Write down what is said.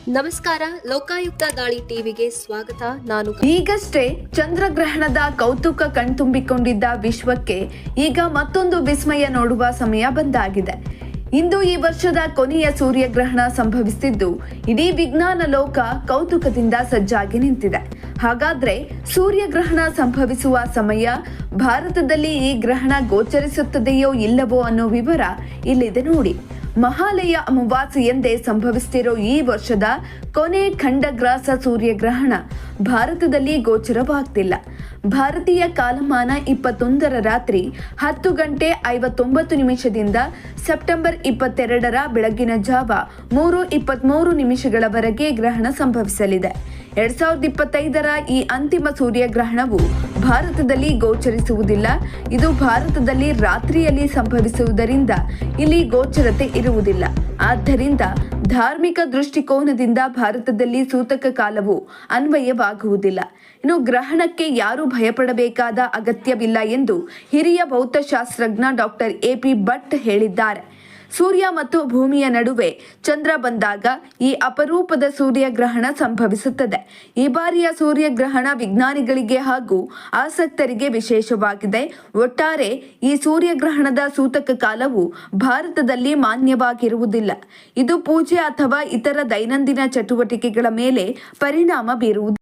ನಮಸ್ಕಾರ, ಲೋಕಾಯುಕ್ತ ದಾಳಿ ಟಿವಿಗೆ ಸ್ವಾಗತ. ನಾನು ಈಗಷ್ಟೇ ಚಂದ್ರಗ್ರಹಣದ ಕೌತುಕ ಕಣ್ತುಂಬಿಕೊಂಡಿದ್ದ ವಿಶ್ವಕ್ಕೆ ಈಗ ಮತ್ತೊಂದು ವಿಸ್ಮಯ ನೋಡುವ ಸಮಯ ಬಂದಾಗಿದೆ. ಇಂದು ಈ ವರ್ಷದ ಕೊನೆಯ ಸೂರ್ಯಗ್ರಹಣ ಸಂಭವಿಸುತ್ತಿದ್ದು ಇಡೀ ವಿಜ್ಞಾನ ಲೋಕ ಕೌತುಕದಿಂದ ಸಜ್ಜಾಗಿ ನಿಂತಿದೆ. ಹಾಗಾದ್ರೆ ಸೂರ್ಯಗ್ರಹಣ ಸಂಭವಿಸುವ ಸಮಯ, ಭಾರತದಲ್ಲಿ ಈ ಗ್ರಹಣ ಗೋಚರಿಸುತ್ತದೆಯೋ ಇಲ್ಲವೋ ಅನ್ನೋ ವಿವರ ಇಲ್ಲಿದೆ ನೋಡಿ. ಮಹಾಲಯ ಅಮಾವಾಸ್ಯೆಯಂದೇ ಸಂಭವಿಸುತ್ತಿರೋ ಈ ವರ್ಷದ ಕೊನೆ ಖಂಡಗ್ರಾಸ ಸೂರ್ಯಗ್ರಹಣ ಭಾರತದಲ್ಲಿ ಗೋಚರವಾಗ್ತಿಲ್ಲ. ಭಾರತೀಯ ಕಾಲಮಾನ 21ರ ರಾತ್ರಿ 10:59 ಸೆಪ್ಟೆಂಬರ್ 22ರ ಬೆಳಗಿನ ಜಾವ 3:23 ಗ್ರಹಣ ಸಂಭವಿಸಲಿದೆ. 2025ರ ಈ ಅಂತಿಮ ಸೂರ್ಯಗ್ರಹಣವು ಭಾರತದಲ್ಲಿ ಗೋಚರಿಸುವುದಿಲ್ಲ. ಇದು ಭಾರತದಲ್ಲಿ ರಾತ್ರಿಯಲ್ಲಿ ಸಂಭವಿಸುವುದರಿಂದ ಇಲ್ಲಿ ಗೋಚರತೆ ಇರುವುದಿಲ್ಲ. ಆದ್ದರಿಂದ ಧಾರ್ಮಿಕ ದೃಷ್ಟಿಕೋನದಿಂದ ಭಾರತದಲ್ಲಿ ಸೂತಕ ಕಾಲವು ಅನ್ವಯವಾಗುವುದಿಲ್ಲ. ಇನ್ನು ಗ್ರಹಣಕ್ಕೆ ಯಾರೂ ಭಯಪಡಬೇಕಾದ ಅಗತ್ಯವಿಲ್ಲ ಎಂದು ಹಿರಿಯ ಭೌತಶಾಸ್ತ್ರಜ್ಞ ಡಾಕ್ಟರ್ ಎ.ಪಿ. ಭಟ್ ಹೇಳಿದ್ದಾರೆ. ಸೂರ್ಯ ಮತ್ತು ಭೂಮಿಯ ನಡುವೆ ಚಂದ್ರ ಬಂದಾಗ ಈ ಅಪರೂಪದ ಸೂರ್ಯಗ್ರಹಣ ಸಂಭವಿಸುತ್ತದೆ. ಈ ಬಾರಿಯ ಸೂರ್ಯಗ್ರಹಣ ವಿಜ್ಞಾನಿಗಳಿಗೆ ಹಾಗೂ ಆಸಕ್ತರಿಗೆ ವಿಶೇಷವಾಗಿದೆ. ಒಟ್ಟಾರೆ ಈ ಸೂರ್ಯಗ್ರಹಣದ ಸೂತಕ ಕಾಲವು ಭಾರತದಲ್ಲಿ ಮಾನ್ಯವಾಗಿರುವುದಿಲ್ಲ. ಇದು ಪೂಜೆ ಅಥವಾ ಇತರ ದೈನಂದಿನ ಚಟುವಟಿಕೆಗಳ ಮೇಲೆ ಪರಿಣಾಮ ಬೀರುವುದಿಲ್ಲ.